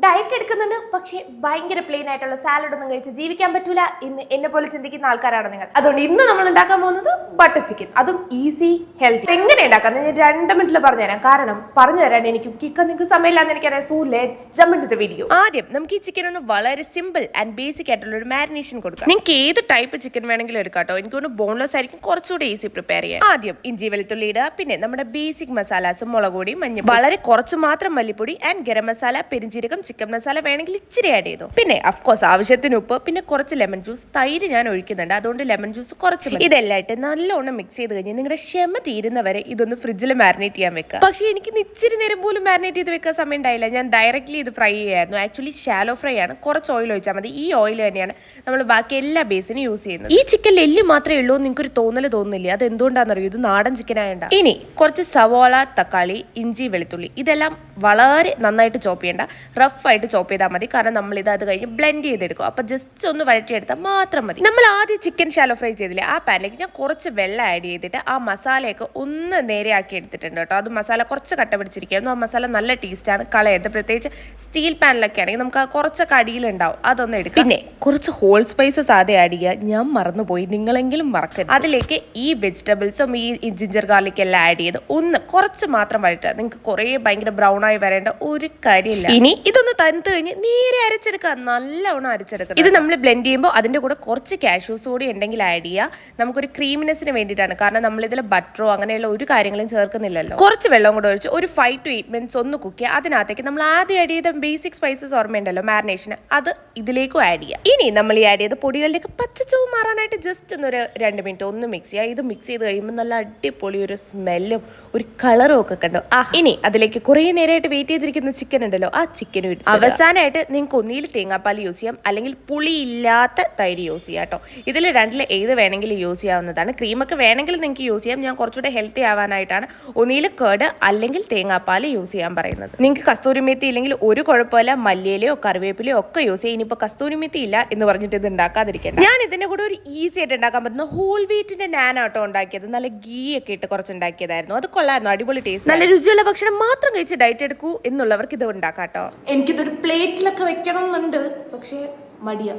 Diet എടുക്കുന്നുണ്ട്, പക്ഷേ ഭയങ്കര പ്ലെയിൻ ആയിട്ടുള്ള സാലഡ് ഒന്നും കഴിച്ച് ജീവിക്കാൻ പറ്റൂല എന്ന് എന്നെ പോലെ ചിന്തിക്കുന്ന ആൾക്കാരാണ് നിങ്ങൾ. അതുകൊണ്ട് ഇന്ന് നമ്മൾ ഉണ്ടാക്കാൻ പോകുന്നത് ബട്ടർ ചിക്കൻ, അതും ഈസി ഹെൽത്തി. എങ്ങനെ ഉണ്ടാക്കാം ഞാൻ 2 മിനിറ്റിൽ പറഞ്ഞുതരാം. കാരണം പറഞ്ഞുതരാൻ എനിക്ക് നിങ്ങൾക്ക് സമയമില്ലാന്ന് എനിക്കറിയാം. So let's jump into the video. ആദ്യം നമുക്ക് ഈ ചിക്കൻ ഒന്ന് വളരെ സിമ്പിൾ ആൻഡ് ബേസിക് ആയിട്ടുള്ള ഒരു മാരിനേഷൻ കൊടുക്കാം. നിങ്ങൾക്ക് ഏത് ടൈപ്പ് ചിക്കൻ വേണമെങ്കിലും എടുക്കാം കേട്ടോ. എനിക്കൊന്ന് ബോൺലെസ് ആയിരിക്കും കുറച്ചുകൂടി ഈസി പ്രിപ്പയർ ചെയ്യാൻ. ആദ്യം ഇഞ്ചി വെളുത്തുള്ളി ഇടുക, പിന്നെ നമ്മുടെ ബേസിക് മസാലാസ് മുളക് പൊടി, മഞ്ഞൾ, വളരെ കുറച്ച് മാത്രം മല്ലിപ്പൊടി ആൻഡ് ഗരം മസാല, പെരിഞ്ജീരകം, ചിക്കൻ മസാല വേണമെങ്കിൽ ഇച്ചിരി ആഡ് ചെയ്തു. പിന്നെ അഫ്കോഴ്സ് ആവശ്യത്തിന് ഉപ്പ്, പിന്നെ കുറച്ച് ലെമൺ ജ്യൂസ്. തൈര് ഞാൻ ഒഴിക്കുന്നുണ്ട്, അതുകൊണ്ട് ലെമൺ ജ്യൂസ് കുറച്ച്. ഇതെല്ലാം ഇട്ട് നല്ലോണം മിക്സ് ചെയ്ത് കഴിഞ്ഞ് നിങ്ങളുടെ ക്ഷമ തീരുന്നവരെ ഇതൊന്ന് ഫ്രിഡ്ജിൽ മാരിനേറ്റ് ചെയ്യാൻ വെക്കുക. പക്ഷേ എനിക്ക് ഇച്ചിരി നേരം പോലും മാരിനേറ്റ് ചെയ്ത് വെക്കാൻ സമയം ഉണ്ടായില്ല. ഞാൻ ഡയറക്റ്റ്ലി ഇത് ഫ്രൈ ചെയ്യായിരുന്നു. ആക്ച്വലി ഷാലോ ഫ്രൈ ആണ്. കുറച്ച് ഓയിൽ ഒഴിച്ചാൽ മതി. ഈ ഓയിൽ തന്നെയാണ് നമ്മൾ ബാക്കി എല്ലാ ബേസിനും യൂസ് ചെയ്യുന്നത്. ഈ ചിക്കൻ എല്ല് മാത്രമേ ഉള്ളൂ നിങ്ങൾക്കൊരു തോന്നുന്നില്ല. അത് എന്തുകൊണ്ടാണെന്നറിയോ? ഇത് നാടൻ ചിക്കൻ ആയതുകൊണ്ട്. ഇനി കുറച്ച് സവോള, തക്കാളി, ഇഞ്ചി, വെളുത്തുള്ളി ഇതെല്ലാം വളരെ നന്നായിട്ട് ചോപ്പ് ചെയ്യേണ്ട, റഫായിട്ട് ചോപ്പ് ചെയ്താൽ മതി. കാരണം നമ്മൾ ഇത് അത് കഴിഞ്ഞ് ബ്ലെൻഡ് ചെയ്തെടുക്കും. അപ്പോൾ ജസ്റ്റ് ഒന്ന് വഴറ്റിയെടുത്താൽ മാത്രം മതി. നമ്മൾ ആദ്യം ചിക്കൻ ഷാലോ ഫ്രൈ ചെയ്തില്ലേ, ആ പാനിലേക്ക് ഞാൻ കുറച്ച് വെള്ളം ആഡ് ചെയ്തിട്ട് ആ മസാലയൊക്കെ ഒന്ന് നേരെയാക്കി എടുത്തിട്ടുണ്ട് കേട്ടോ. അത് മസാല കുറച്ച് കട്ട പിടിച്ചിരിക്കുന്നു. ആ മസാല നല്ല ടേസ്റ്റാണ്, കളയരുത്. പ്രത്യേകിച്ച് സ്റ്റീൽ പാനിലൊക്കെ ആണെങ്കിൽ നമുക്ക് ആ കുറച്ചൊക്കെ അടിയിലുണ്ടാവും, അതൊന്നും എടുക്കുക. പിന്നെ കുറച്ച് ഹോൾ സ്പൈസസ് ആദ്യം ആഡ് ചെയ്യുക. ഞാൻ മറന്നുപോയി, നിങ്ങളെങ്കിലും മറക്കരുത്. അതിലേക്ക് ഈ വെജിറ്റബിൾസും ഈ ജിഞ്ചർ ഗാർലിക് എല്ലാം ആഡ് ചെയ്ത് ഒന്ന് കുറച്ച് മാത്രം വഴറ്റുക. നിങ്ങൾക്ക് കുറേ ഭയങ്കര ബ്രൗൺ ആയി വരേണ്ട ഒരു കാര്യമില്ല. ഇനി ഇതൊന്ന് തണുത്ത് കഴിഞ്ഞ് നേരെ അരച്ചെടുക്കുക, നല്ലവണ്ണം അരച്ചെടുക്കുക. ഇത് നമ്മൾ ബ്ലെൻഡ് ചെയ്യുമ്പോൾ അതിന്റെ കൂടെ കുറച്ച് കാഷ്യൂസ് കൂടി ഉണ്ടെങ്കിൽ ആഡ് ചെയ്യുക. നമുക്കൊരു ക്രീമിനെസ്സിന് വേണ്ടിയിട്ടാണ്. കാരണം നമ്മൾ ഇതിൽ ബട്ടറോ അങ്ങനെയുള്ള ഒരു കാര്യങ്ങളും ചേർക്കുന്നില്ലല്ലോ. കുറച്ച് വെള്ളം കൂടെ ഒഴിച്ച് ഒരു 5 to 8 മിനിറ്റ്സ് ഒന്ന് കുക്ക് ചെയ്യുക. അതിനകത്തേക്ക് നമ്മൾ ആദ്യം ആഡ് ചെയ്ത ബേസിക് സ്പൈസസ് ഓർമ്മയുണ്ടല്ലോ, മാരിനേഷന്, അത് ഇതിലേക്കും ആഡ് ചെയ്യുക. ഇനി നമ്മൾ ഈ ആഡ് ചെയ്ത പൊടികളിലേക്ക് പച്ചച്ചവ് മാറാനായിട്ട് ജസ്റ്റ് ഒരു 2 മിനിറ്റ് ഒന്ന് മിക്സ് ചെയ്യുക. ഇത് മിക്സ് ചെയ്ത് കഴിയുമ്പോൾ നല്ല അടിപൊളി ഒരു സ്മെല്ലും ഒരു കളറും ഒക്കെ കണ്ടു. ഇനി അതിലേക്ക് കുറേ നേരമായിട്ട് വെയിറ്റ് ചെയ്തിരിക്കുന്ന ചിക്കൻ ഉണ്ടല്ലോ, ആ ചിക്കനും ഇട്ട് അവസാനമായിട്ട് നിങ്ങൾക്ക് ഒന്നിയിൽ തേങ്ങാപ്പാൽ യൂസ് ചെയ്യാം, അല്ലെങ്കിൽ പുളിയില്ലാത്ത തൈര് യൂസ് ചെയ്യാം കേട്ടോ. ഇതിൽ രണ്ടിൽ ഏത് വേണമെങ്കിലും യൂസ് ചെയ്യാവുന്നതാണ്. ക്രീമൊക്കെ വേണമെങ്കിൽ നിങ്ങൾക്ക് യൂസ് ചെയ്യാം. ഞാൻ കുറച്ചുകൂടെ ഹെൽത്തി ആവാനായിട്ടാണ് ഒന്നിയിൽ കേട് അല്ലെങ്കിൽ തേങ്ങാപ്പാൽ യൂസ് ചെയ്യാൻ പറയുന്നത്. നിങ്ങൾക്ക് കസ്തൂരി മെത്തി ഇല്ലെങ്കിൽ ഒരു കുഴപ്പമില്ല, മല്ലിയിലയോ കറിവേപ്പിലയോ ഒക്കെ യൂസ് ചെയ്യാം. ഇനിയിപ്പോൾ കസ്തൂരി മെത്തി ഇല്ല എന്ന് പറഞ്ഞിട്ട് ഇത് ഉണ്ടാക്കാതിരിക്കണം. ഞാൻ ഇതിന്റെ കൂടെ ഒരു ഈസി ആയിട്ട് ഉണ്ടാക്കാൻ പറ്റുന്ന ഹോൾ വീറ്റിന്റെ നാനാട്ടോ ഉണ്ടാക്കിയത്. നല്ല ഗീ ഒക്കെ ഇട്ട് കുറച്ച് ഉണ്ടാക്കിയതായിരുന്നു. അത് കൊള്ളായിരുന്നു, അടിപൊളി ടേസ്റ്റ്. നല്ല രുചിയുള്ള ഭക്ഷണം മാത്രം കഴിച്ച് ഡയറ്റ് എടുക്കൂ എന്നുള്ളവർക്ക് ഇത് ഉണ്ടാക്കാം കേട്ടോ. എനിക്കിതൊരു പ്ലേറ്റിലൊക്കെ വെക്കണം എന്നുണ്ട്, പക്ഷേ മടിയാ.